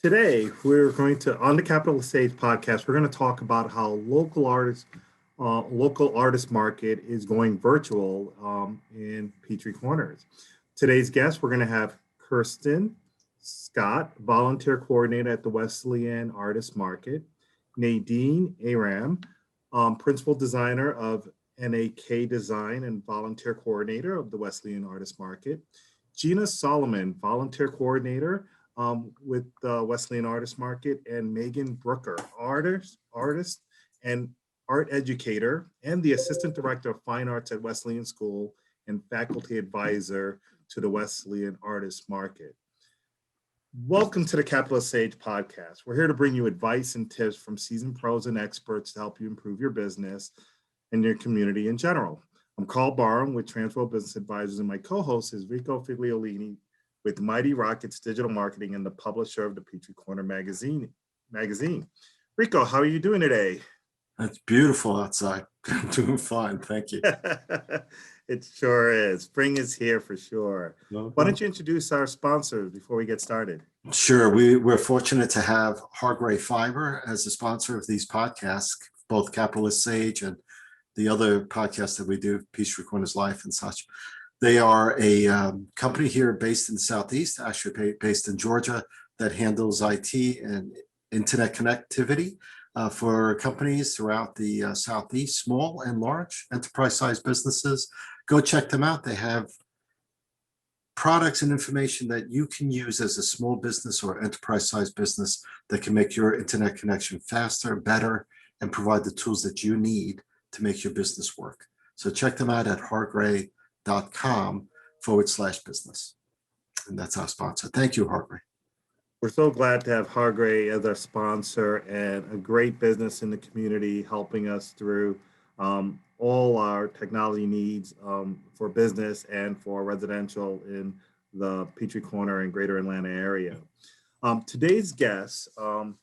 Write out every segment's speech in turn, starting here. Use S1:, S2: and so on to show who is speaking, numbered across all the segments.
S1: Today, we're going to, on the Capital Stage podcast, we're going to talk about how local artist market is going virtual in Peachtree Corners. Today's guest, we're going to have Kirsten Scott, volunteer coordinator at the Wesleyan Artist Market, Nadine Aram, principal designer of NAK Design and volunteer coordinator of the Wesleyan Artist Market, Gina Solomon, volunteer coordinator with the Wesleyan Artist Market, and Megan Brooker, artist and art educator, and the assistant director of fine arts at Wesleyan School and faculty advisor to the Wesleyan Artist Market. Welcome to the Capital Sage podcast. We're here to bring you advice and tips from seasoned pros and experts to help you improve your business and your community in general. I'm Karl Barham with Transworld Business Advisors, and my co-host is Rico Figliolini with Mighty Rockets Digital Marketing and the publisher of the Peachtree Corner magazine. Rico, how are you doing today?
S2: It's beautiful outside. I'm doing fine, thank you.
S1: It sure is. Spring is here for sure. Why don't you introduce our sponsors before we get started?
S2: Sure. We're fortunate to have Hargray Fiber as a sponsor of these podcasts, both Capitalist Sage and the other podcasts that we do, Peachtree Corners Life and such. They are a company here based in the Southeast, actually based in Georgia, that handles IT and internet connectivity for companies throughout the Southeast, small and large enterprise-sized businesses. Go check them out. They have products and information that you can use as a small business or enterprise-sized business that can make your internet connection faster, better, and provide the tools that you need to make your business work. So check them out at hargray.com/business. And that's our sponsor. Thank you, Hargray.
S1: We're so glad to have Hargray as our sponsor and a great business in the community, helping us through all our technology needs for business and for residential in the Peachtree Corner and Greater Atlanta area. Today's guests are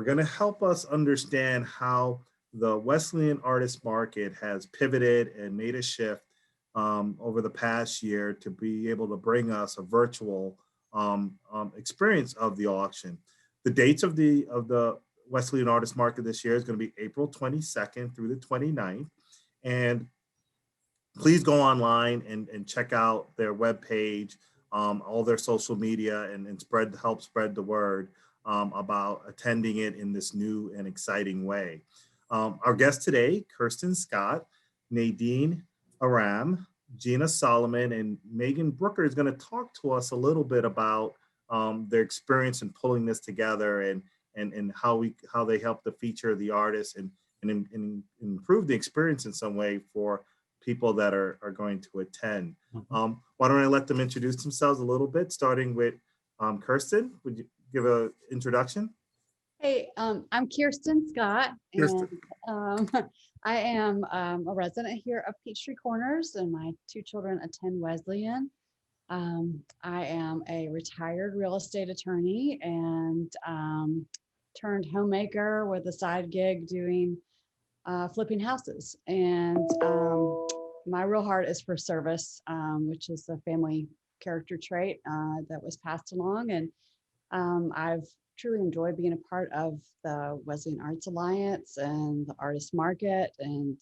S1: going to help us understand how the Wesleyan Artist Market has pivoted and made a shift over the past year to be able to bring us a virtual experience of the auction. The dates of the Wesleyan Artist Market this year is going to be April 22nd through the 29th. And please go online and check out their webpage, all their social media, and help spread the word about attending it in this new and exciting way. Our guests today, Kirsten Scott, Nadine Aram, Gina Solomon, and Megan Brooker is going to talk to us a little bit about their experience in pulling this together and how they help to feature the artists and improve the experience in some way for people that are going to attend. Why don't I let them introduce themselves a little bit, starting with Kirsten. Would you give an introduction?
S3: Hey, I'm Kirsten Scott, and I am a resident here of Peachtree Corners, and my two children attend Wesleyan. I am a retired real estate attorney and turned homemaker with a side gig doing flipping houses. And my real heart is for service, which is a family character trait that was passed along. And I've truly enjoyed being a part of the Wesleyan Arts Alliance and the Artist Market and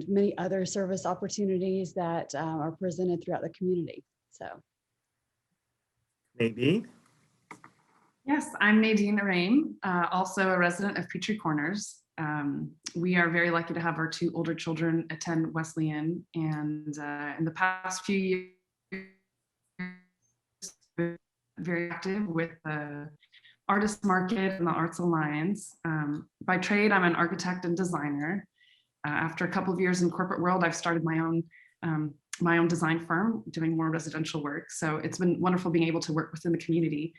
S3: many other service opportunities that are presented throughout the community. So,
S1: Nadine?
S4: Yes, I'm Nadine Aram, also a resident of Peachtree Corners. We are very lucky to have our two older children attend Wesleyan, and in the past few years, very active with the Artist Market and the Arts Alliance. By trade, I'm an architect and designer. After a couple of years in corporate world, I've started my own design firm doing more residential work. So it's been wonderful being able to work within the community,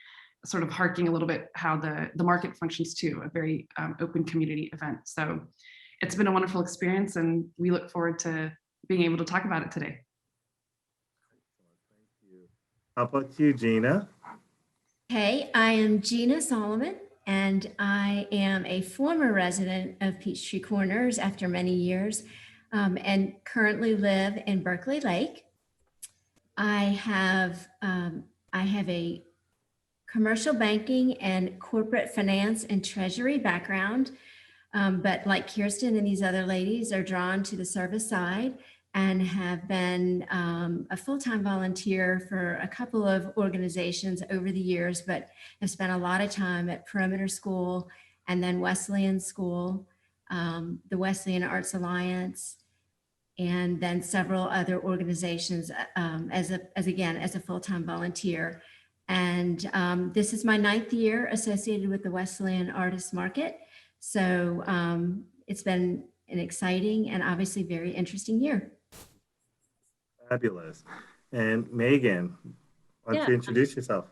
S4: sort of harking a little bit how the market functions too, a very open community event. So it's been a wonderful experience, and we look forward to being able to talk about it today.
S1: Thank you. How about you, Gina?
S5: Hey, I am Gina Solomon, and I am a former resident of Peachtree Corners after many years, and currently live in Berkeley Lake. I have a commercial banking and corporate finance and treasury background. But like Kirsten and these other ladies are drawn to the service side and have been a full-time volunteer for a couple of organizations over the years, but have spent a lot of time at Perimeter School and then Wesleyan School, the Wesleyan Arts Alliance, and then several other organizations as a full-time volunteer. And this is my 9th year associated with the Wesleyan Artist Market. So it's been an exciting and obviously very interesting year.
S1: Fabulous. And Megan, why don't you introduce yourself?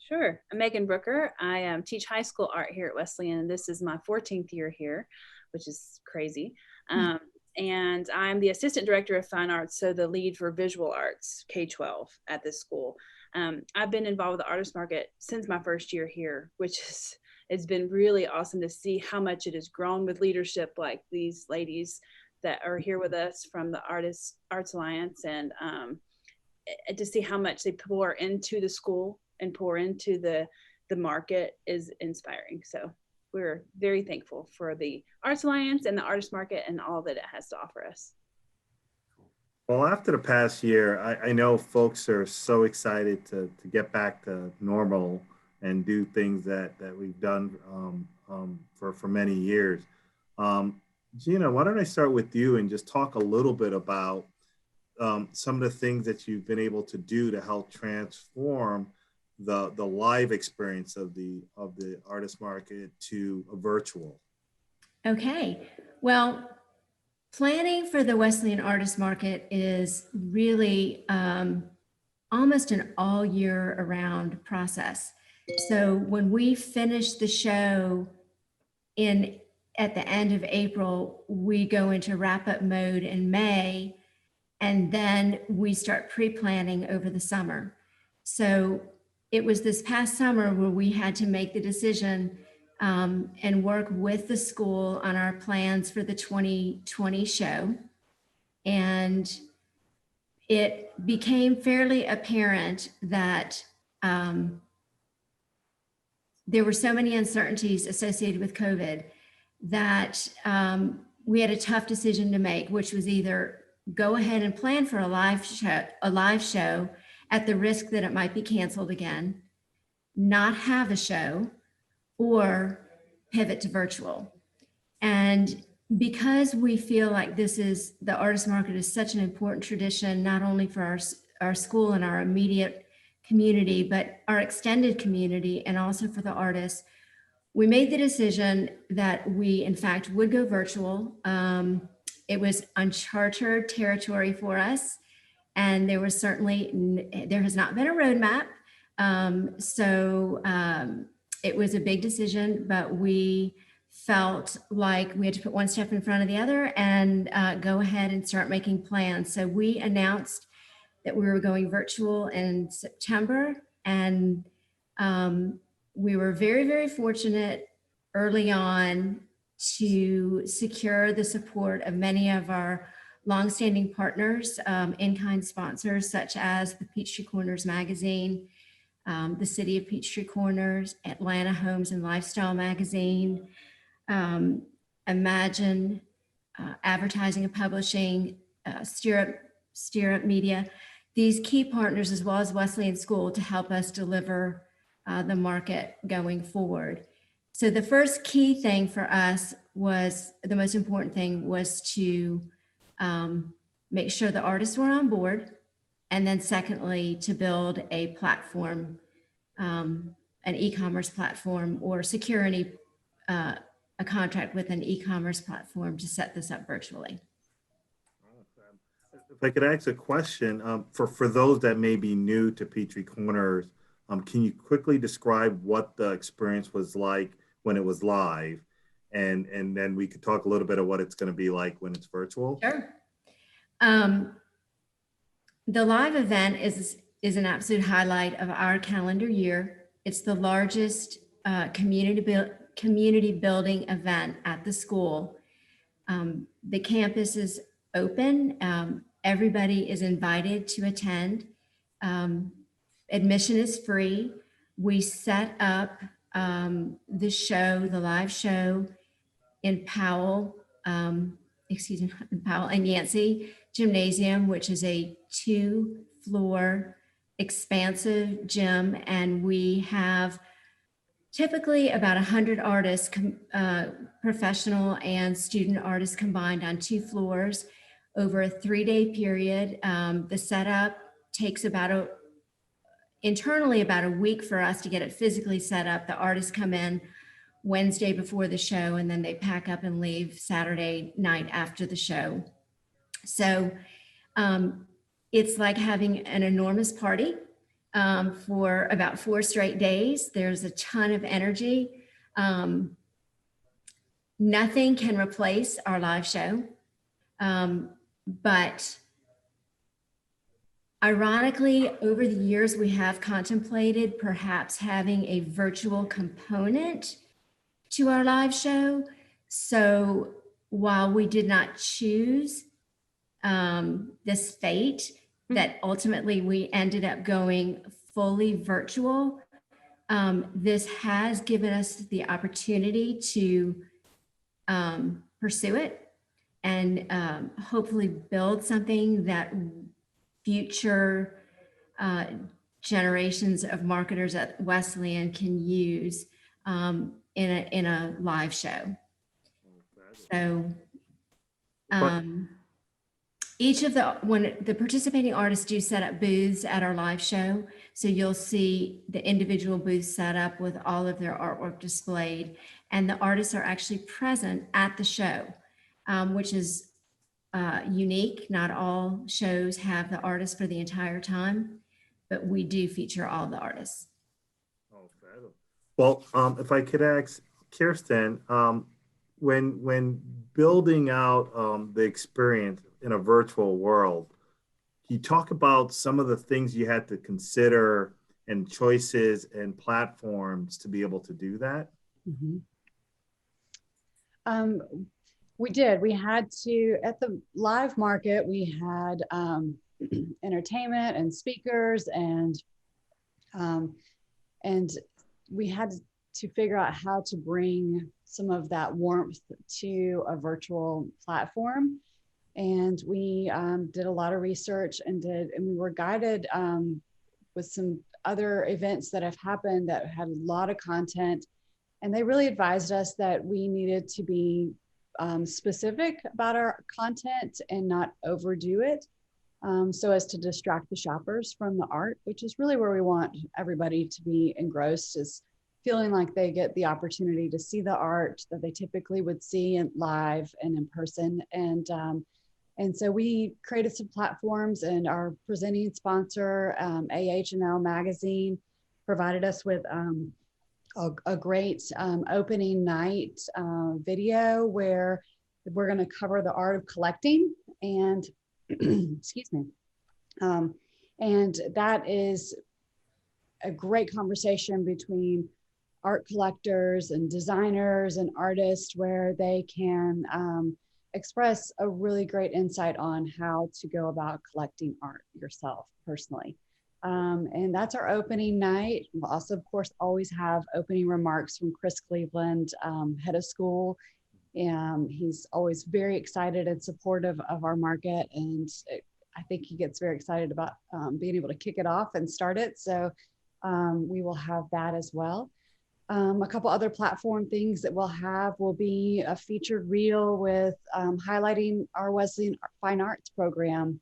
S6: Sure. I'm Megan Brooker. I teach high school art here at Wesleyan. This is my 14th year here, which is crazy. And I'm the assistant director of fine arts, so the lead for visual arts, K-12 at this school. I've been involved with the artist market since my first year here, which is, it's been really awesome to see how much it has grown with leadership like these ladies that are here with us from the Arts Alliance, and to see how much they pour into the school and pour into the market is inspiring. So we're very thankful for the Arts Alliance and the Artist Market and all that it has to offer us.
S1: Well, after the past year, I know folks are so excited to get back to normal and do things that we've done for many years. Gina, why don't I start with you and just talk a little bit about some of the things that you've been able to do to help transform the live experience of the artist market to a virtual.
S5: Okay, well, planning for the Wesleyan Artist Market is really almost an all year around process. So when we finish the show at the end of April, we go into wrap up mode in May, and then we start pre-planning over the summer. So it was this past summer where we had to make the decision and work with the school on our plans for the 2020 show. And it became fairly apparent that there were so many uncertainties associated with COVID that we had a tough decision to make, which was either go ahead and plan for a live show at the risk that it might be canceled again, not have a show, or pivot to virtual. And because we feel like the artist market is such an important tradition, not only for our school and our immediate community, but our extended community, and also for the artists, we made the decision that we, in fact, would go virtual. It was uncharted territory for us, and there has not been a roadmap. So it was a big decision, but we felt like we had to put one step in front of the other and go ahead and start making plans. So we announced that we were going virtual in September, and we were very, very fortunate early on to secure the support of many of our longstanding partners, in-kind sponsors, such as the Peachtree Corners magazine, the City of Peachtree Corners, Atlanta Homes and Lifestyle magazine, Imagine Advertising and Publishing, Steer Up Media, these key partners, as well as Wesleyan School, to help us deliver the market going forward. So the first key thing for us the most important thing was to make sure the artists were on board. And then secondly, to build a platform, an e-commerce platform, or secure a contract with an e-commerce platform to set this up virtually.
S1: If I could ask a question, for those that may be new to Peachtree Corners, can you quickly describe what the experience was like when it was live? And then we could talk a little bit of what it's going to be like when it's virtual.
S5: Sure. The live event is an absolute highlight of our calendar year. It's the largest community building event at the school. The campus is open. Everybody is invited to attend. Admission is free. we set up the show, the live show in Powell, in Powell and Yancey Gymnasium, which is a 2-floor expansive gym. And we have typically about 100 artists, professional and student artists combined on 2 floors over a 3-day period. The setup takes internally about a week for us to get it physically set up. The artists come in Wednesday before the show, and then they pack up and leave Saturday night after the show. So it's like having an enormous party for about 4 straight days. There's a ton of energy. Nothing can replace our live show. But ironically, over the years, we have contemplated perhaps having a virtual component to our live show. So while we did not choose this fate, that ultimately we ended up going fully virtual, this has given us the opportunity to pursue it and hopefully build something that future generations of marketers at Wesleyan can use in a live show. So each of when the participating artists do set up booths at our live show, so you'll see the individual booths set up with all of their artwork displayed, and the artists are actually present at the show, which is unique. Not all shows have the artists for the entire time, but we do feature all the artists.
S1: Oh, fabulous. Well, if I could ask Kirsten, when building out the experience in a virtual world, can you talk about some of the things you had to consider and choices and platforms to be able to do that?
S3: Mm-hmm. We did. We had to, at the live market, we had entertainment and speakers, and we had to figure out how to bring some of that warmth to a virtual platform. And we did a lot of research and we were guided with some other events that have happened that had a lot of content. And they really advised us that we needed to be specific about our content and not overdo it, so as to distract the shoppers from the art, which is really where we want everybody to be engrossed, is feeling like they get the opportunity to see the art that they typically would see in live and in person. And so we created some platforms, and our presenting sponsor, AH&L Magazine, provided us with a great opening night video where we're going to cover the art of collecting, and excuse me, and that is a great conversation between art collectors and designers and artists, where they can express a really great insight on how to go about collecting art yourself personally. And that's our opening night. We'll also, of course, always have opening remarks from Chris Cleveland, head of school. He's always very excited and supportive of our market. And I think he gets very excited about being able to kick it off and start it. So we will have that as well. A couple other platform things that we'll have will be a featured reel with highlighting our Wesleyan Fine Arts program.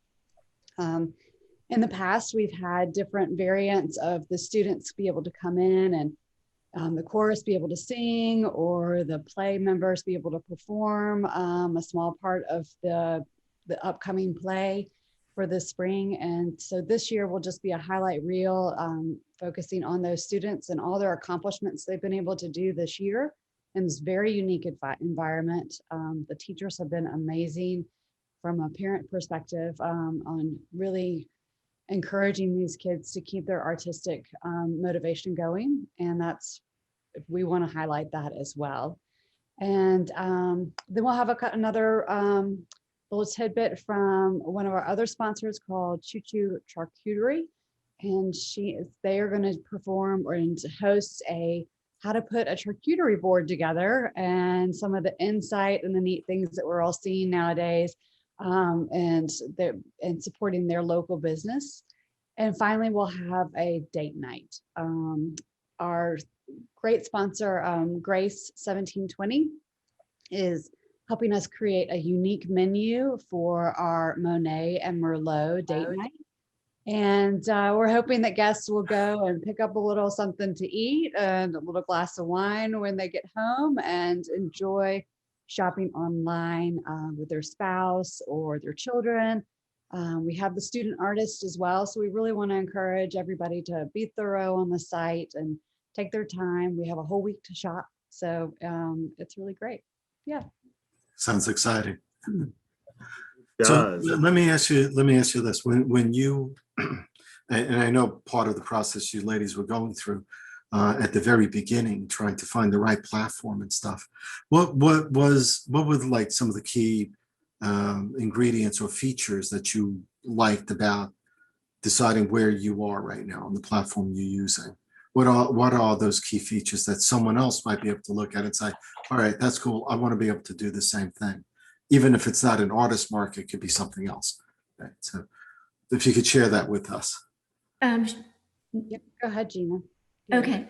S3: In the past, we've had different variants of the students be able to come in and the chorus be able to sing, or the play members be able to perform a small part of the upcoming play for the spring. And so this year will just be a highlight reel focusing on those students and all their accomplishments they've been able to do this year in this very unique environment. The teachers have been amazing from a parent perspective on really encouraging these kids to keep their artistic motivation going. And we want to highlight that as well. And then we'll have another little tidbit from one of our other sponsors called Choo Choo Charcuterie. and they are going to perform and host how to put a charcuterie board together, and some of the insight and the neat things that we're all seeing nowadays, and supporting their local business. And finally, we'll have a date night. Our great sponsor, Grace 1720, is helping us create a unique menu for our Monet and Merlot date night. And we're hoping that guests will go and pick up a little something to eat and a little glass of wine when they get home, and enjoy shopping online with their spouse or their children. We have the student artist as well. So we really want to encourage everybody to be thorough on the site and take their time. We have a whole week to shop. So it's really great. Yeah.
S2: Sounds exciting.
S1: Does.
S2: So let me ask you this. When you, and I know part of the process you ladies were going through at the very beginning, trying to find the right platform and stuff, what were like some of the key ingredients or features that you liked about deciding where you are right now on the platform you're using? What are those key features that someone else might be able to look at and say, all right, that's cool, I want to be able to do the same thing? Even if it's not an artist market, it could be something else. Right? So if you could share that with us.
S3: Yep. Go ahead, Gina. Yeah.
S5: Okay.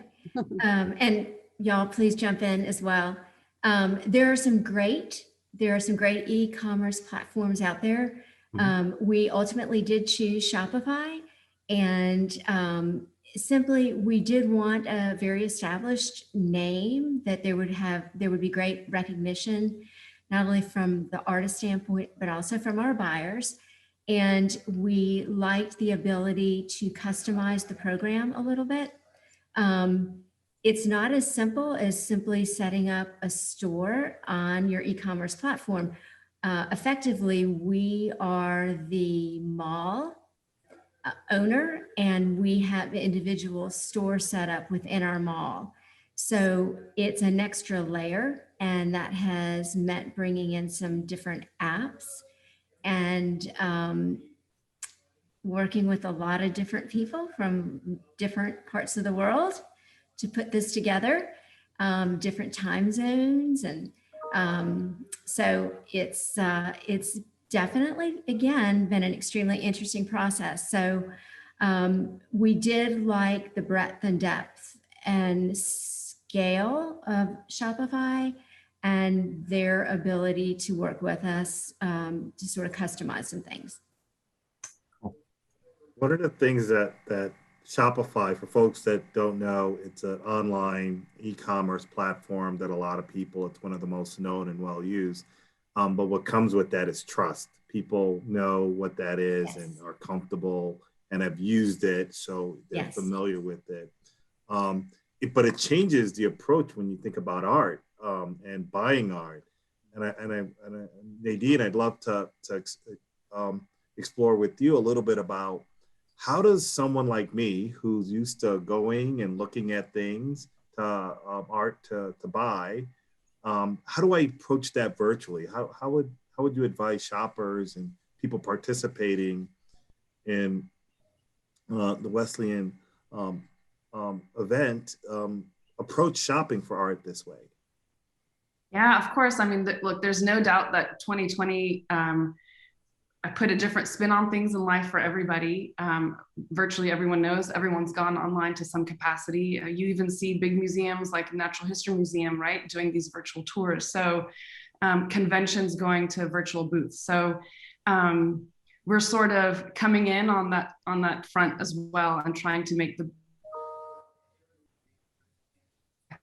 S5: And y'all please jump in as well. There are some great e-commerce platforms out there. We ultimately did choose Shopify, and simply we did want a very established name that there would be great recognition, not only from the artist standpoint, but also from our buyers. And we liked the ability to customize the program a little bit. It's not as simple as simply setting up a store on your e-commerce platform. Effectively, we are the mall owner, and we have individual store set up within our mall. So it's an extra layer, and that has meant bringing in some different apps and working with a lot of different people from different parts of the world to put this together, different time zones. And so it's definitely, again, been an extremely interesting process. So we did like the breadth and depth and scale of Shopify and their ability to work with us to sort of customize some things.
S1: What are the things that Shopify, for folks that don't know, it's an online e-commerce platform that a lot of people, it's one of the most known and well used. But what comes with that is trust. People know what that is, yes, and are comfortable and have used it, so they're, yes, familiar with it. But it changes the approach when you think about art and buying art. And Nadine, I'd love to explore with you a little bit about how does someone like me, who's used to going and looking at things, art to buy, how do I approach that virtually? How would you advise shoppers and people participating in the Wesleyan event approach shopping for art this way?
S4: Yeah, of course. I mean, look, there's no doubt that 2020 I put a different spin on things in life for everybody. Virtually everyone knows everyone's gone online to some capacity. You even see big museums like Natural History Museum, right, doing these virtual tours. So conventions going to virtual booths. So we're sort of coming in on that front as well, and trying to make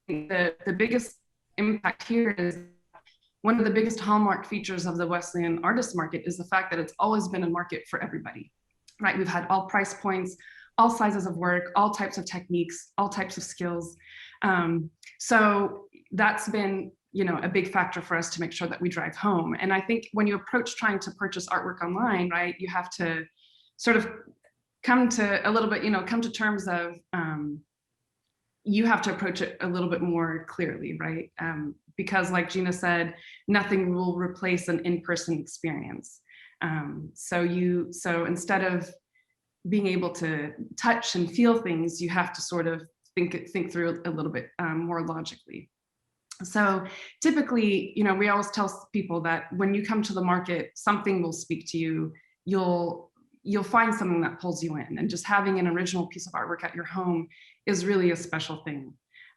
S4: the biggest impact here is one of the biggest hallmark features of the Wesleyan Artist Market is the fact that it's always been a market for everybody, right? We've had all price points, all sizes of work, all types of techniques, all types of skills. So that's been, a big factor for us to make sure that we drive home. And I think when you approach trying to purchase artwork online, right, you have to sort of come to a little bit, come to terms of, you have to approach it a little bit more clearly, right? Because like Gina said, nothing will replace an in-person experience. So instead of being able to touch and feel things, you have to sort of think through a little bit more logically. So typically, you know, we always tell people that when you come to the market, something will speak to you. You'll find something that pulls you in, and just having an original piece of artwork at your home is really a special thing.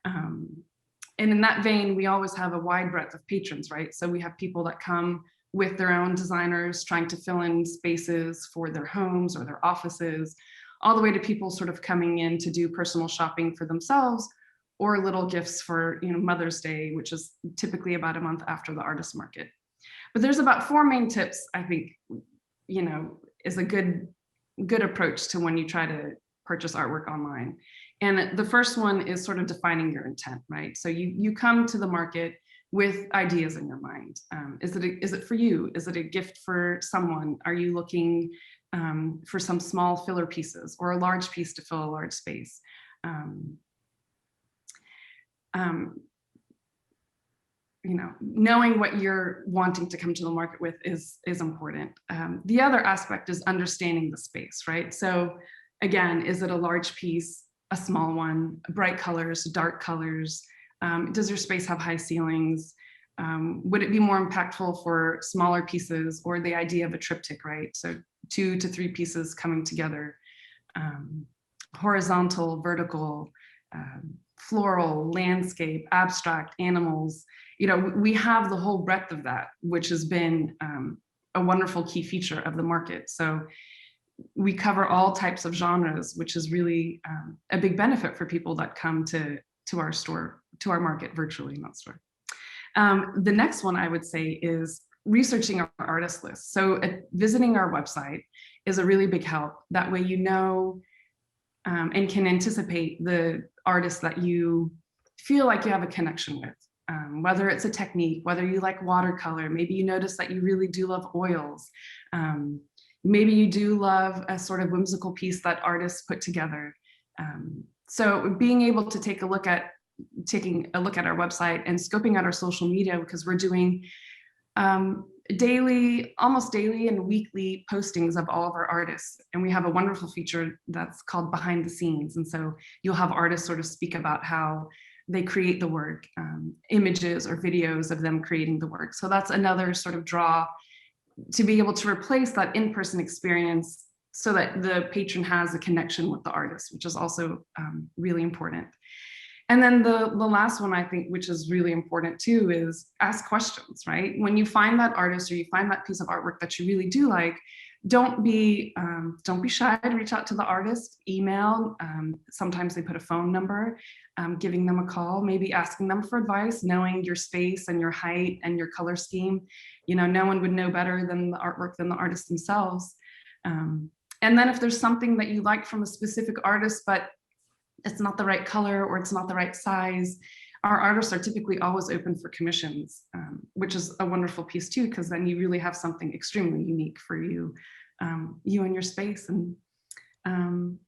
S4: And in that vein, we always have a wide breadth of patrons, right? So we have people that come with their own designers trying to fill in spaces for their homes or their offices, all the way to people sort of coming in to do personal shopping for themselves, or little gifts for, you know, Mother's Day, which is typically about a month after the artist market. But there's about 4 main tips, I think, you know, is a good approach to when you try to purchase artwork online. And the first one is sort of defining your intent, right? So you come to the market with ideas in your mind. Is it for you? Is it a gift for someone? Are you looking for some small filler pieces, or a large piece to fill a large space? You know, knowing what you're wanting to come to the market with is important. The other aspect is understanding the space, right? So again, is it a large piece, a small one, bright colors, dark colors? Does your space have high ceilings? Would it be more impactful for smaller pieces, or the idea of a triptych, right? So 2 to 3 pieces coming together, horizontal, vertical, floral, landscape, abstract, animals. You know, we have the whole breadth of that, which has been a wonderful key feature of the market. So we cover all types of genres, which is really a big benefit for people that come to our store, to our market virtually, not store. The next one I would say is researching our artist list. So visiting our website is a really big help. That way, you know, and can anticipate the artists that you feel like you have a connection with, whether it's a technique, whether you like watercolor, maybe you notice that you really do love oils. Maybe you do love a sort of whimsical piece that artists put together. So being able to taking a look at our website and scoping out our social media, because we're doing almost daily and weekly postings of all of our artists. And we have a wonderful feature that's called Behind the Scenes. And so you'll have artists sort of speak about how they create the work, images or videos of them creating the work. So that's another sort of draw to be able to replace that in-person experience, so that the patron has a connection with the artist, which is also really important. And then the last one, I think, which is really important too, is ask questions, right? When you find that artist, or you find that piece of artwork that you really do like, don't be shy to reach out to the artist, email. Sometimes they put a phone number, giving them a call, maybe asking them for advice, knowing your space and your height and your color scheme. You know, no one would know better than the artwork than the artists themselves. And then if there's something that you like from a specific artist, but it's not the right color or it's not the right size, our artists are typically always open for commissions, which is a wonderful piece too, because then you really have something extremely unique for you, you and your space. And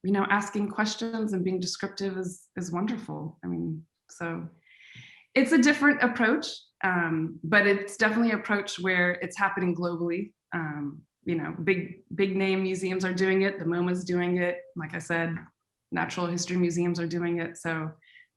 S4: you know, asking questions and being descriptive is wonderful. I mean, so it's a different approach, but it's definitely an approach where it's happening globally. You know, big name museums are doing it. The MoMA's doing it. Like I said, natural history museums are doing it. So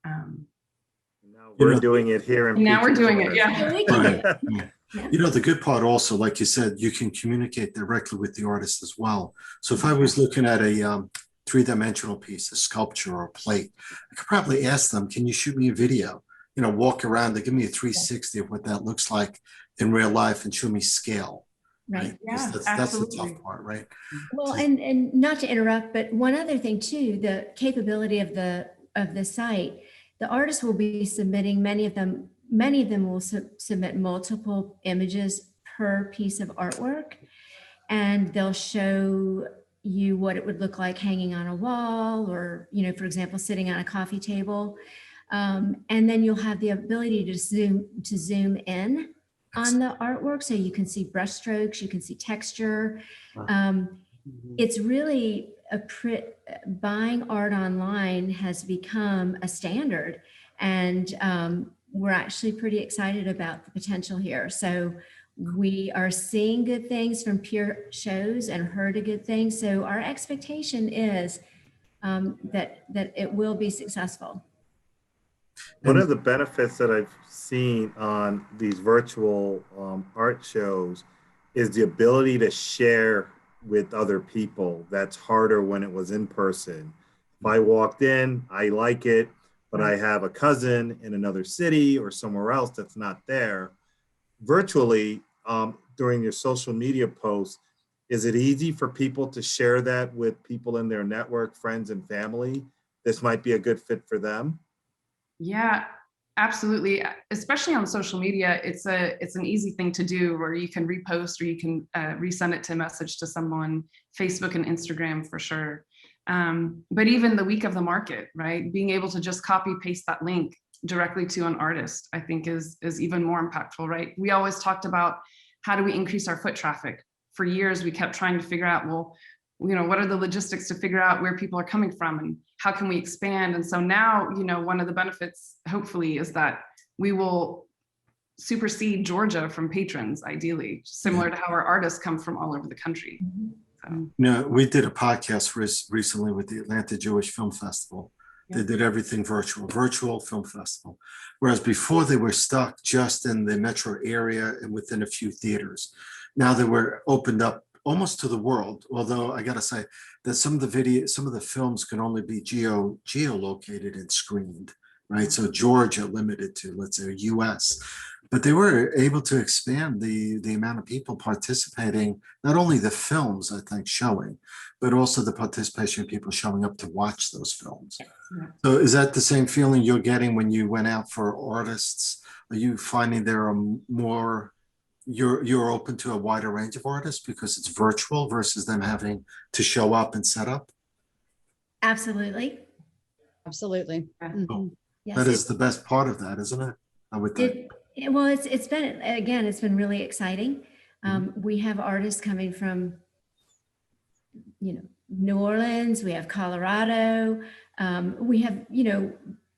S1: now we're doing it here in
S4: now we're
S1: Peachtree
S4: doing it.
S1: Corners.
S4: Yeah.
S2: Right. You know, the good part also, like you said, you can communicate directly with the artist as well. So if I was looking at a 3-dimensional piece, a sculpture or a plate, I could probably ask them, can you shoot me a video? You know, walk around, they give me a 360 of what that looks like in real life and show me scale.
S5: Right.
S4: Yeah,
S2: That's the tough part, right?
S5: Well, and not to interrupt, but one other thing too, the capability of the site, the artists will be submitting, many of them will submit multiple images per piece of artwork, and they'll show you what it would look like hanging on a wall, or, you know, for example, sitting on a coffee table. And then you'll have the ability to zoom in on the artwork, so you can see brush strokes, you can see texture. It's really buying art online has become a standard, and we're actually pretty excited about the potential here. So We are seeing good things from peer shows and heard a good thing. So our expectation is that it will be successful.
S1: One
S2: And
S1: of the benefits that I've seen on these virtual art shows is the ability to share with other people. That's harder when it was in person. If I walked in, I like it, but I have a cousin in another city or somewhere else that's not there. Virtually, during your social media posts, is it easy for people to share that with people in their network, friends, and family? This might be a good fit for them.
S4: Yeah, absolutely. Especially on social media, it's an easy thing to do where you can repost or you can resend it to a message to someone, Facebook and Instagram for sure. But even the week of the market, right? Being able to just copy paste that link directly to an artist, I think is even more impactful, right? We always talked about how do we increase our foot traffic? For years, we kept trying to figure out, well, what are the logistics to figure out where people are coming from and how can we expand? And so now, one of the benefits, hopefully, is that we will supersede Georgia from patrons, ideally, similar to how our artists come from all over the country. So.
S2: we did a podcast recently with the Atlanta Jewish Film Festival.
S4: Yeah.
S2: They did everything virtual film festival. Whereas before they were stuck just in the metro area and within a few theaters. Now they were opened up almost to the world, although I gotta say that some of the films can only be geolocated and screened, right? So Georgia limited to, let's say, US, but they were able to expand the amount of people participating, not only the films, I think, showing, but also the participation of people showing up to watch those films.
S4: Yeah.
S2: So is that the same feeling you're getting when you went out for artists? Are you finding there are more, you're open to a wider range of artists because it's virtual versus them having to show up and set up?
S5: Absolutely.
S3: Absolutely. Mhm.
S5: Yes,
S2: That is the best part of that, isn't it? I would think.
S5: well, it's been, again, it's been really exciting. We have artists coming from, New Orleans, we have Colorado, we have,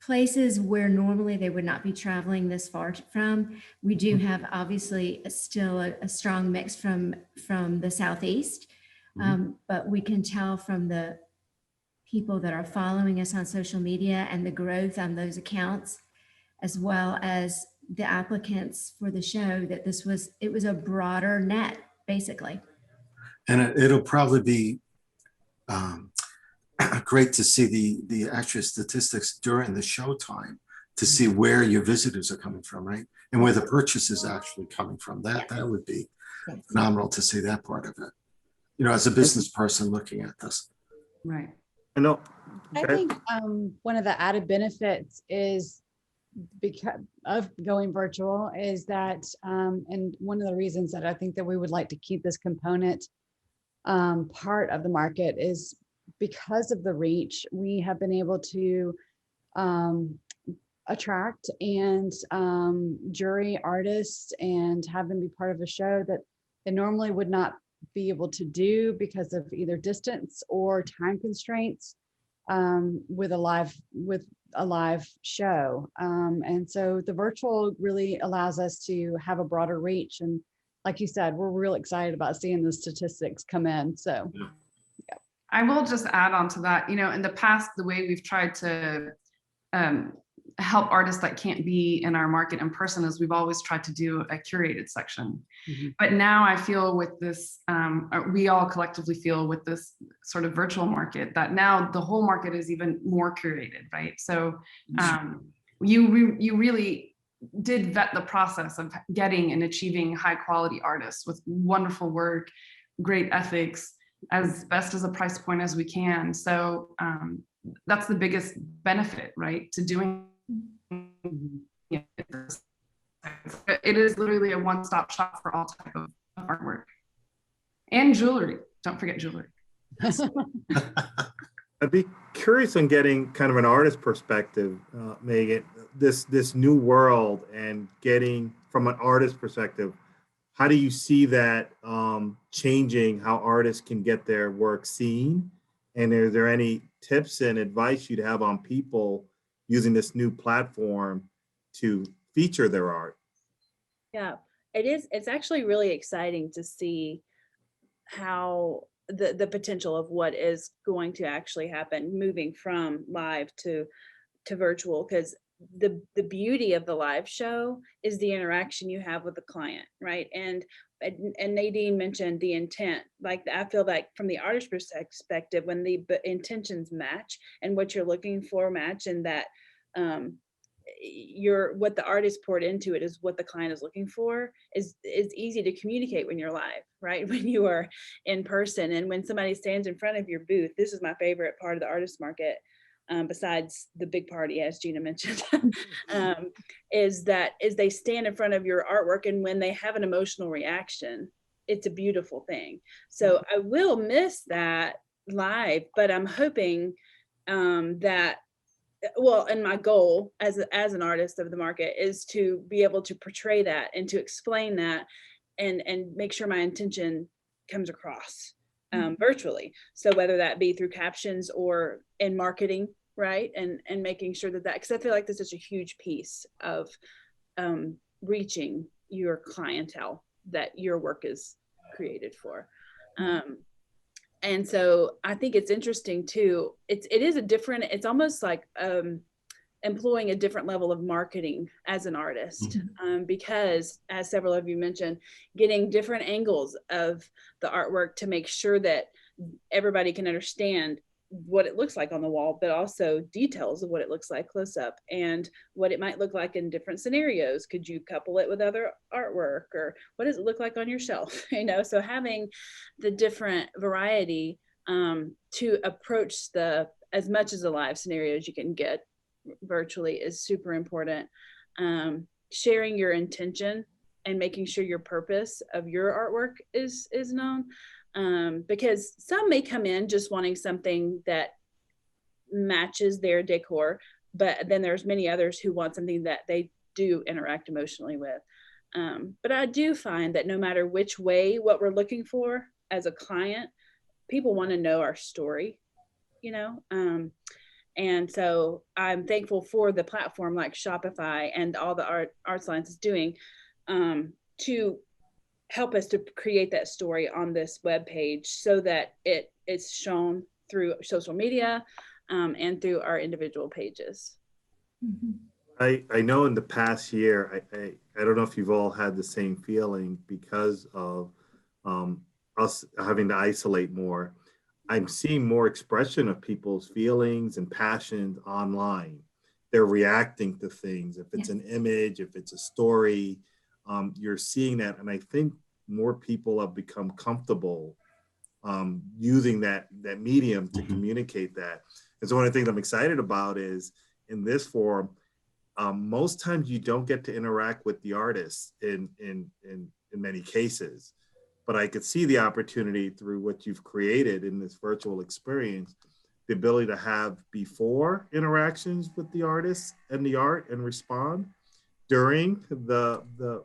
S5: places where normally they would not be traveling this far from. We do have obviously still a strong mix from the Southeast, but we can tell from the people that are following us on social media and the growth on those accounts, as well as the applicants for the show, that it was a broader net, basically.
S2: And it'll probably be great to see the actual statistics during the show time to see where your visitors are coming from, right? And where the purchase is actually coming from. That would be phenomenal to see that part of it. As a business person looking at this.
S4: Right.
S1: I know.
S3: I think one of the added benefits is because of going virtual is that, and one of the reasons that I think that we would like to keep this component part of the market is because of the reach. We have been able to attract and jury artists and have them be part of a show that they normally would not be able to do because of either distance or time constraints with a live show. And so the virtual really allows us to have a broader reach. And like you said, we're real excited about seeing the statistics come in. So yeah.
S4: I will just add on to that, in the past, the way we've tried to help artists that can't be in our market in person is we've always tried to do a curated section. But now I feel with this, we all collectively feel with this sort of virtual market that now the whole market is even more curated, right? So you really did vet the process of getting and achieving high quality artists with wonderful work, great ethics, as best as a price point as we can. So that's the biggest benefit, right, to doing it is literally a one-stop shop for all type of artwork and jewelry. Don't forget jewelry.
S1: I'd be curious on getting kind of an artist perspective, Megan, this new world and getting from an artist perspective, how do you see that changing how artists can get their work seen? And are there any tips and advice you'd have on people using this new platform to feature their art?
S6: Yeah, It's actually really exciting to see how the potential of what is going to actually happen moving from live to virtual, because the beauty of the live show is the interaction you have with the client, right? And Nadine mentioned the intent. Like, I feel like from the artist perspective, when the intentions match and what you're looking for match, and that what the artist poured into it is what the client is looking for, is easy to communicate when you're live, right? When you are in person, and when somebody stands in front of your booth. This is my favorite part of the artist market, besides the big party, as Gina mentioned, is they stand in front of your artwork, and when they have an emotional reaction, it's a beautiful thing. So I will miss that live, but I'm hoping that, well, and my goal as an artist of the market is to be able to portray that and to explain that, and make sure my intention comes across virtually. So whether that be through captions or in marketing, right? And making sure that because I feel like this is a huge piece of reaching your clientele that your work is created for. And so I think it's interesting too. It is a different, it's almost like employing a different level of marketing as an artist, because, as several of you mentioned, getting different angles of the artwork to make sure that everybody can understand what it looks like on the wall, but also details of what it looks like close up and what it might look like in different scenarios. Could you couple it with other artwork, or what does it look like on your shelf? So having the different variety to approach as much as the live scenarios you can get virtually is super important. Sharing your intention and making sure your purpose of your artwork is known. Because some may come in just wanting something that matches their decor, but then there's many others who want something that they do interact emotionally with. But I do find that no matter which way, what we're looking for as a client, people want to know our story, and so I'm thankful for the platform like Shopify and all the Arts Alliance is doing to help us to create that story on this webpage, so that it is shown through social media and through our individual pages.
S1: I know in the past year, I don't know if you've all had the same feeling because of us having to isolate more. I'm seeing more expression of people's feelings and passions online. They're reacting to things. If it's an image, if it's a story, you're seeing that. And I think more people have become comfortable using that medium to communicate that. And so one of the things I'm excited about is in this forum, most times you don't get to interact with the artists in many cases. But I could see the opportunity through what you've created in this virtual experience, the ability to have before interactions with the artists and the art and respond during the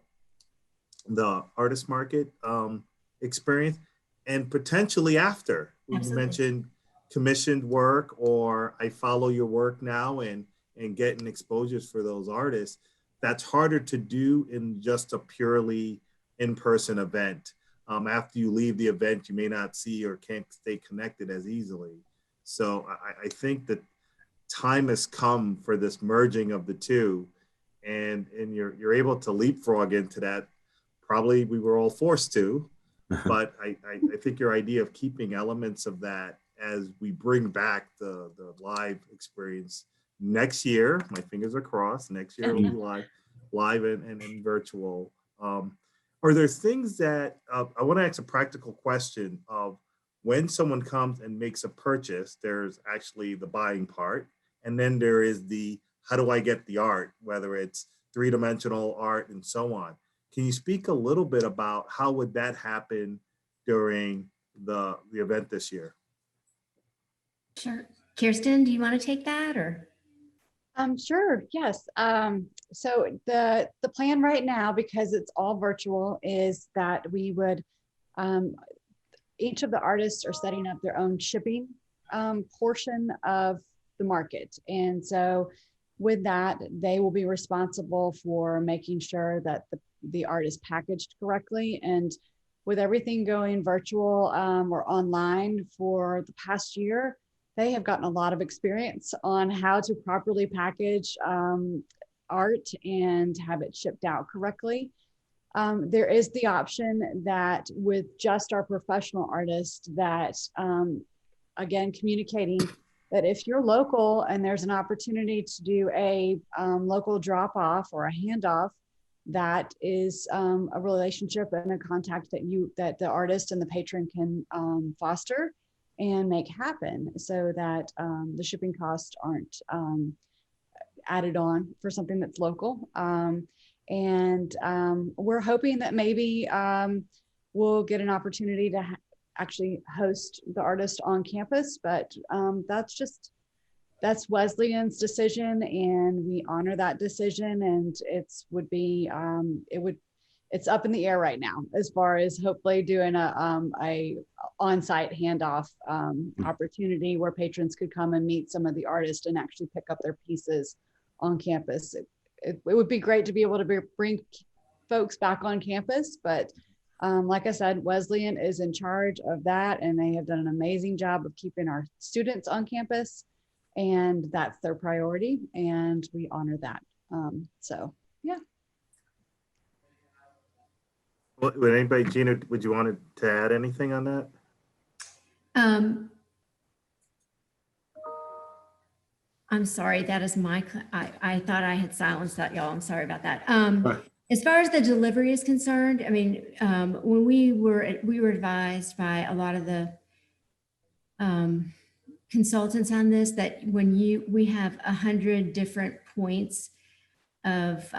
S1: artist market experience, and potentially after. You mentioned commissioned work, or I follow your work now, and getting exposures for those artists. That's harder to do in just a purely in-person event. After you leave the event, you may not see or can't stay connected as easily. So I think that time has come for this merging of the two, and you're able to leapfrog into that. Probably we were all forced to, but I think your idea of keeping elements of that as we bring back the live experience next year, my fingers are crossed, next year it'll be live and virtual. Are there things that, I want to ask a practical question of when someone comes and makes a purchase, there's actually the buying part, and then there is the, how do I get the art, whether it's three-dimensional art and so on. Can you speak a little bit about how would that happen during the event this year?
S5: Sure. Kirsten, do you want to take that, or?
S3: Sure, yes. So the plan right now, because it's all virtual, is that we would, each of the artists are setting up their own shipping portion of the market. And so with that, they will be responsible for making sure that the art is packaged correctly. And with everything going virtual or online for the past year, they have gotten a lot of experience on how to properly package art and have it shipped out correctly. There is the option that with just our professional artists that, again, communicating that if you're local and there's an opportunity to do a local drop off or a handoff, that is a relationship and a contact that the artist and the patron can foster and make happen, so that the shipping costs aren't added on for something that's local. And we're hoping that maybe we'll get an opportunity to actually host the artist on campus, but that's Wesleyan's decision, and we honor that decision. And it's up in the air right now as far as hopefully doing a on-site handoff opportunity where patrons could come and meet some of the artists and actually pick up their pieces on campus. It would be great to be able to bring folks back on campus, but like I said, Wesleyan is in charge of that, and they have done an amazing job of keeping our students on campus, and that's their priority, and we honor that. So, yeah.
S1: Well, would anybody, Gina, would you want to add anything on that?
S5: I'm sorry, that is I thought I had silenced that, y'all. I'm sorry about that.
S2: Right.
S5: As far as the delivery is concerned, I mean, when we were advised by a lot of the consultants on this, that when we have 100 different points of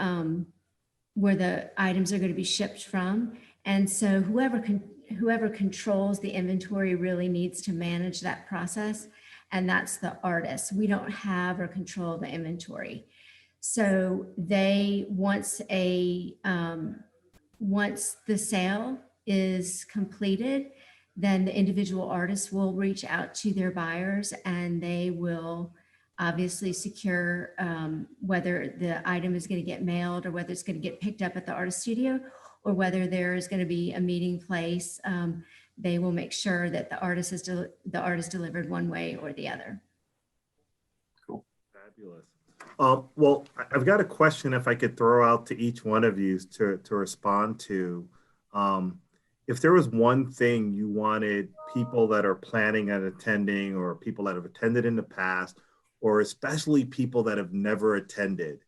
S5: where the items are going to be shipped from. And so whoever controls the inventory really needs to manage that process. And that's the artist. We don't have or control the inventory. So once the sale is completed, then the individual artists will reach out to their buyers, and they will obviously secure whether the item is going to get mailed or whether it's going to get picked up at the artist studio or whether there is going to be a meeting place. They will make sure that the artist is delivered one way or the other.
S1: Cool. Fabulous. Well, I've got a question if I could throw out to each one of you to respond to. If there was one thing you wanted people that are planning on attending, or people that have attended in the past, or especially people that have never attended,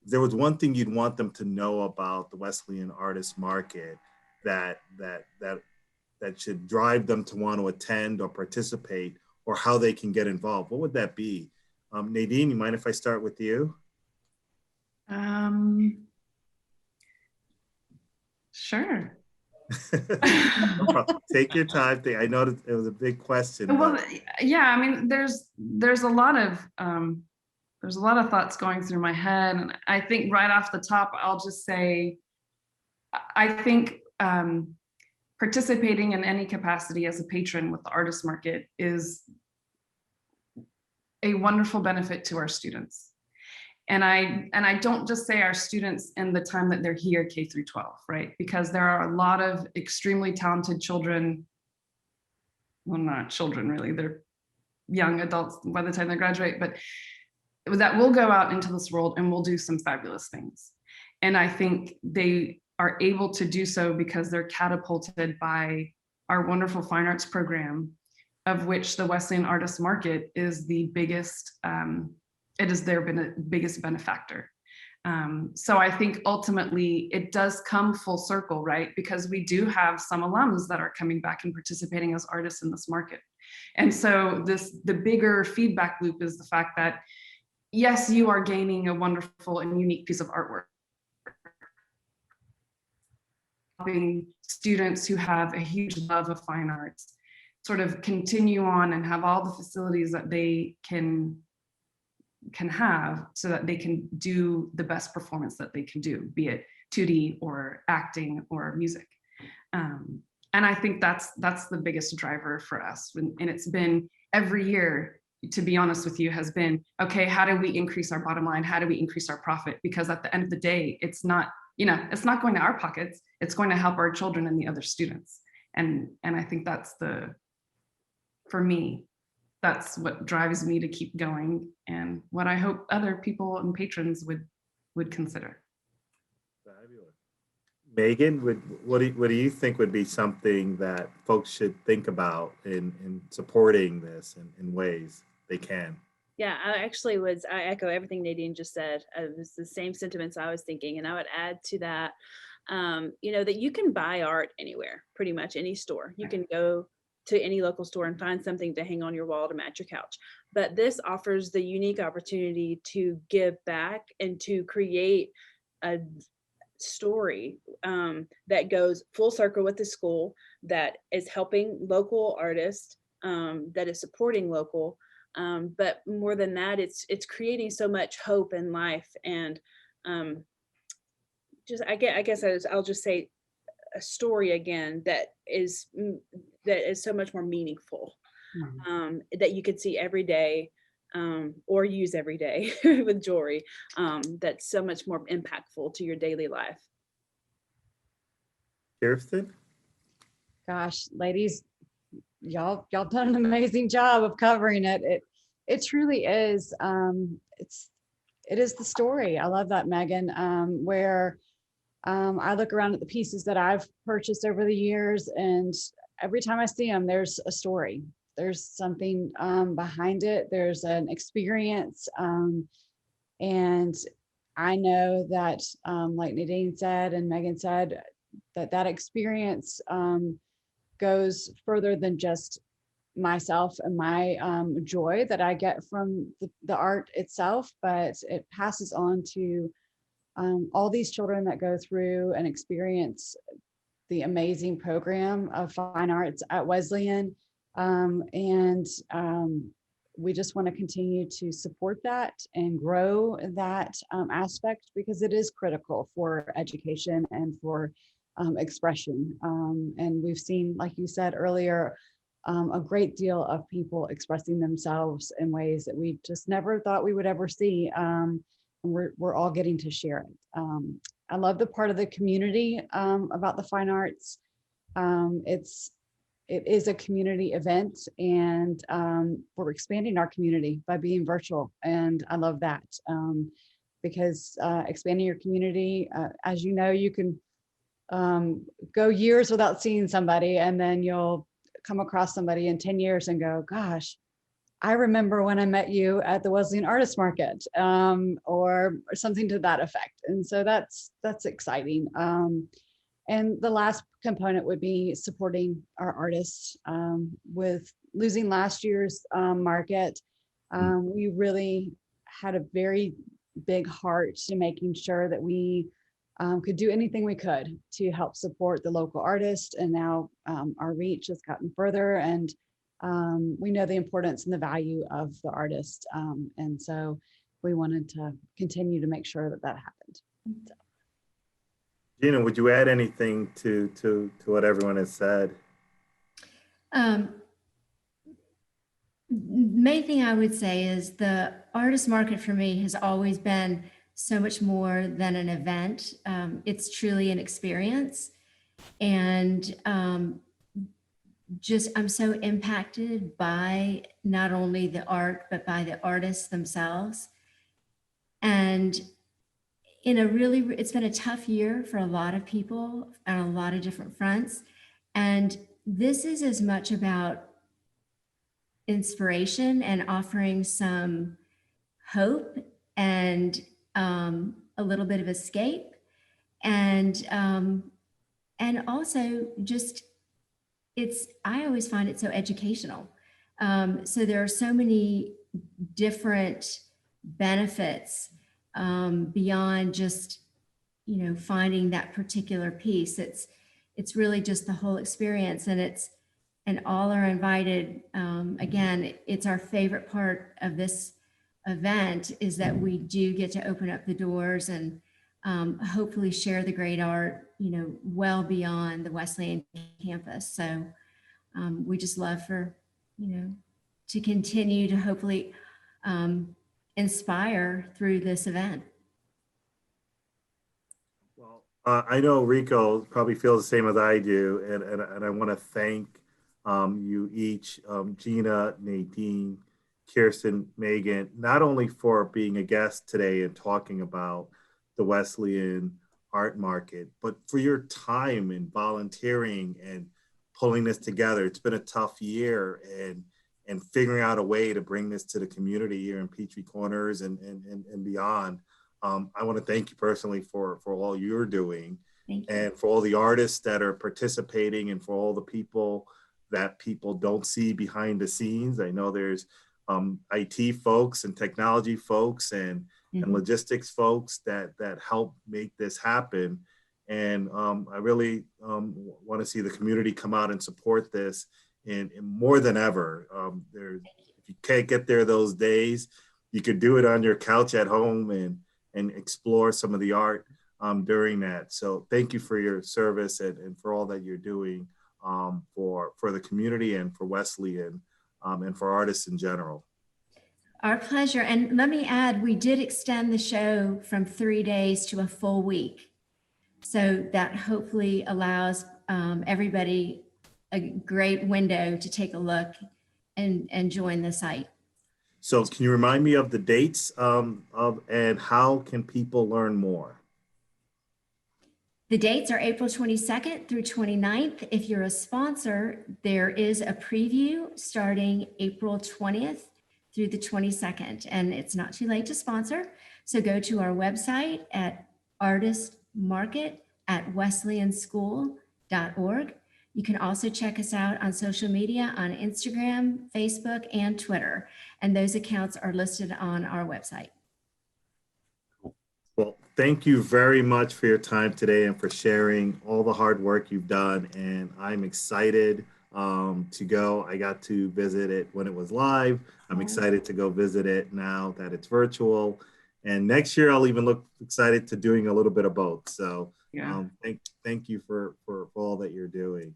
S1: if there was one thing you'd want them to know about the Wesleyan Artist Market that should drive them to want to attend or participate, or how they can get involved, what would that be? Nadine, you mind if I start with you?
S4: Sure.
S1: No problem. Take your time. I know that it was a big question.
S4: Well, yeah, I mean, there's a lot of thoughts going through my head, and I think right off the top, I'll just say, I think participating in any capacity as a patron with the Artist Market is a wonderful benefit to our students. And I don't just say our students in the time that they're here, K through 12, right? Because there are a lot of extremely talented children, well, not children really, they're young adults by the time they graduate, but that will go out into this world and will do some fabulous things. And I think they are able to do so because they're catapulted by our wonderful fine arts program, of which the Wesleyan Artist Market is the biggest, it is their biggest benefactor. So I think ultimately it does come full circle, right? Because we do have some alums that are coming back and participating as artists in this market. And so the bigger feedback loop is the fact that, yes, you are gaining a wonderful and unique piece of artwork. Helping students who have a huge love of fine arts sort of continue on and have all the facilities that they can have so that they can do the best performance that they can do, be it 2D or acting or music. And I think that's the biggest driver for us. And it's been every year, to be honest with you, has been, okay, how do we increase our bottom line? How do we increase our profit? Because at the end of the day, it's not it's not going to our pockets, it's going to help our children and the other students. And I think that's for me, that's what drives me to keep going, and what I hope other people and patrons would consider.
S1: Fabulous. Megan, what do you think would be something that folks should think about in supporting this in ways they can?
S6: Yeah, I echo everything Nadine just said. It was the same sentiments I was thinking. And I would add to that, that you can buy art anywhere, pretty much any store. You can go to any local store and find something to hang on your wall to match your couch. But this offers the unique opportunity to give back and to create a story that goes full circle with the school, that is helping local artists, that is supporting local. But more than that, it's creating so much hope in life. And I'll just say a story again that is so much more meaningful, that you could see every day, or use every day with jewelry, that's so much more impactful to your daily life.
S1: Kirsten?
S3: Gosh, ladies, y'all done an amazing job of covering it. It truly is. It is the story. I love that, Megan. Where I look around at the pieces that I've purchased over the years, and every time I see them, there's a story. There's something behind it. There's an experience, and I know that, like Nadine said and Megan said, that experience goes further than just myself and my joy that I get from the art itself, but it passes on to all these children that go through and experience the amazing program of fine arts at Wesleyan. We just want to continue to support that and grow that aspect, because it is critical for education and for expression. And we've seen, like you said earlier, a great deal of people expressing themselves in ways that we just never thought we would ever see. And we're all getting to share it. I love the part of the community about the fine arts. It is a community event, and we're expanding our community by being virtual. And I love that, because expanding your community, as you know, you can go years without seeing somebody, and then you'll come across somebody in 10 years and go, gosh, I remember when I met you at the Wesleyan Artist Market, or something to that effect. And so that's exciting. And the last component would be supporting our artists. With losing last year's market, we really had a very big heart to making sure that we could do anything we could to help support the local artist. And now our reach has gotten further, and we know the importance and the value of the artist. And so we wanted to continue to make sure that happened. So.
S1: Gina, would you add anything to what everyone has said?
S5: Main thing I would say is the artist market for me has always been so much more than an event. It's truly an experience. And I'm so impacted by not only the art, but by the artists themselves. And it's been a tough year for a lot of people on a lot of different fronts. And this is as much about inspiration and offering some hope and a little bit of escape, and also just I always find it so educational. So there are so many different benefits beyond just finding that particular piece. It's really just the whole experience, and all are invited. Again, it's our favorite part of this event is that we do get to open up the doors and hopefully share the great art, well beyond the Wesleyan campus. So we just love to continue to hopefully inspire through this event.
S1: Well, I know Rico probably feels the same as I do, and I want to thank you each, Gina, Nadine, Kirsten, Megan, not only for being a guest today and talking about the Wesleyan Art Market, but for your time and volunteering and pulling this together. It's been a tough year, and figuring out a way to bring this to the community here in Peachtree Corners and beyond. I want to thank you personally for all you're doing,
S5: Thank you.
S1: and for all the artists that are participating, and for all the people that people don't see behind the scenes. I know there's IT folks and technology folks and logistics folks that help make this happen. And I really want to see the community come out and support this and more than ever. If you can't get there those days, you could do it on your couch at home and explore some of the art during that. So thank you for your service and for all that you're doing for the community and for Wesleyan and for artists in general.
S5: Our pleasure. And let me add, we did extend the show from 3 days to a full week. So that hopefully allows everybody a great window to take a look and join the site.
S1: So can you remind me of the dates and how can people learn more?
S5: The dates are April 22nd through 29th. If you're a sponsor, there is a preview starting April 20th through the 22nd, and it's not too late to sponsor. So go to our website at artistmarket@wesleyanschool.org. You can also check us out on social media on Instagram, Facebook, and Twitter, and those accounts are listed on our website.
S1: Well, thank you very much for your time today and for sharing all the hard work you've done. And I'm excited to go. I got to visit it when it was live. I'm excited to go visit it now that it's virtual. And next year, I'll even look excited to doing a little bit of both. So
S4: Yeah.
S1: Thank you for all that you're doing.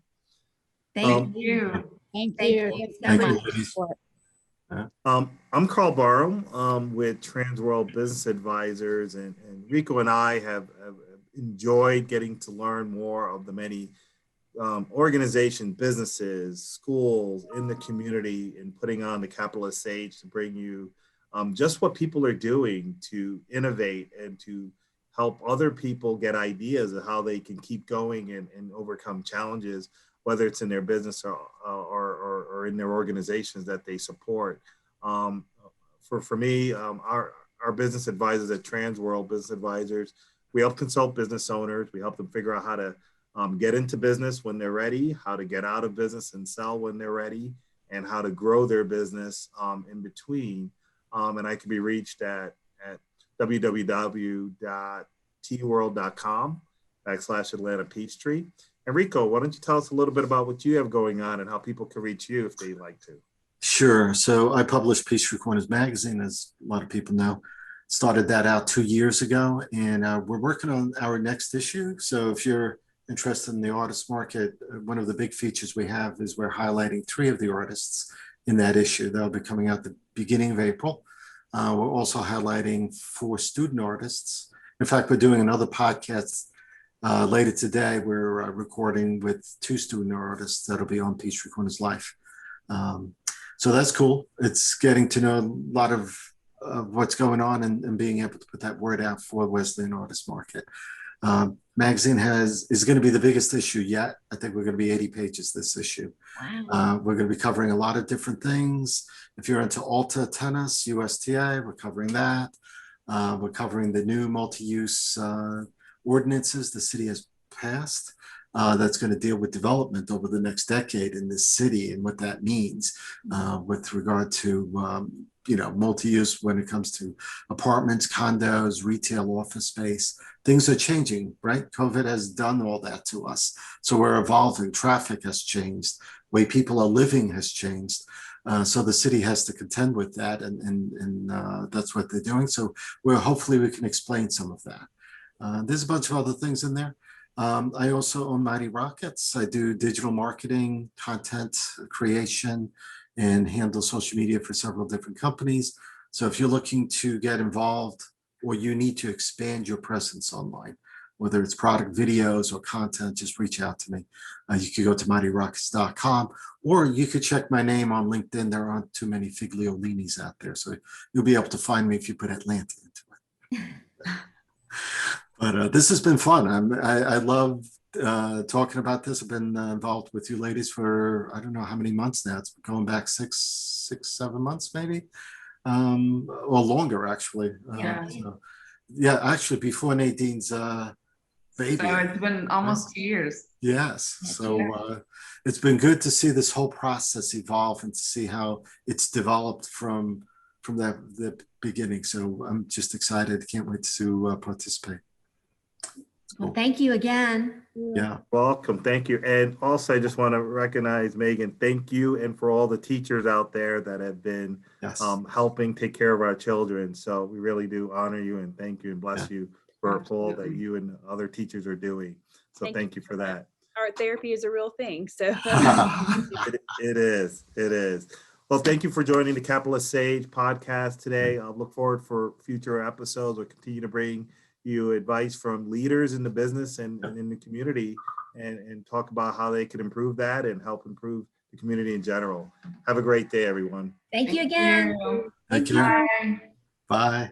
S5: Thank you.
S3: Thank
S5: Thank
S3: you.
S5: you so
S2: Thank you,
S5: much.
S2: ladies.
S1: I'm Karl Barham with Transworld Business Advisors, and Rico and I have enjoyed getting to learn more of the many organizations, businesses, schools in the community, and putting on the capitalist stage to bring you just what people are doing to innovate and to help other people get ideas of how they can keep going and overcome challenges, whether it's in their business or in their organizations that they support. For me, our business advisors at Transworld Business Advisors, we help consult business owners. We help them figure out how to get into business when they're ready, how to get out of business and sell when they're ready, and how to grow their business in between. And I can be reached at www.tworld.com/Atlanta Peachtree. And Rico, why don't you tell us a little bit about what you have going on and how people can reach you if they'd like to?
S2: Sure. So I published Peachtree Corners magazine, as a lot of people know. Started that out 2 years ago, and we're working on our next issue. So if you're interested in the artist market, one of the big features we have is we're highlighting 3 of the artists in that issue. They'll be coming out the beginning of April. We're also highlighting 4 student artists. In fact, we're doing another podcast later today. We're recording with 2 student artists that'll be on Peachtree Corners Life. So that's cool. It's getting to know a lot of what's going on and being able to put that word out for Wesleyan Artist Market. Magazine is going to be the biggest issue yet. I think we're going to be 80 pages this issue.
S5: Wow.
S2: We're going to be covering a lot of different things. If you're into Alta tennis, USTA, we're covering that. We're covering the new multi-use ordinances the city has passed that's going to deal with development over the next decade in this city and what that means with regard to multi-use when it comes to apartments, condos, retail, office space. Things are changing, right? COVID has done all that to us. So we're evolving. Traffic has changed. The way people are living has changed. So the city has to contend with that, and that's what they're doing. So hopefully we can explain some of that. There's a bunch of other things in there. I also own Mighty Rockets. I do digital marketing, content creation, and handle social media for several different companies. So if you're looking to get involved or you need to expand your presence online, whether it's product videos or content, just reach out to me. You could go to mightyrockets.com, or you could check my name on LinkedIn. There aren't too many Figliolinis out there, so you'll be able to find me if you put Atlanta into it. But this has been fun. I love talking about this. I've been involved with you ladies for, I don't know how many months now. It's going back six, 7 months maybe, or longer actually.
S4: Yeah.
S2: Yeah, actually before Nadine's baby.
S4: So it's been almost 2 years.
S2: Yes.
S5: Yes,
S2: So it's been good to see this whole process evolve and to see how it's developed from the beginning. So I'm just excited. Can't wait to participate.
S5: Well, thank you again.
S2: Yeah.
S1: Welcome. Thank you. And also, I just want to recognize, Megan, thank you. And for all the teachers out there that have been
S2: Yes.
S1: helping take care of our children. So we really do honor you and thank you and bless you for all that you and other teachers are doing. So thank you for that.
S6: Art therapy is a real thing. So
S1: It is. It is. Well, thank you for joining the Capitalist Sage podcast today. I look forward for future episodes. We'll continue to bring you advice from leaders in the business and in the community and talk about how they can improve that and help improve the community in general. Have a great day, everyone.
S5: Thank you again.
S2: Thank you.
S4: Bye.
S2: Bye.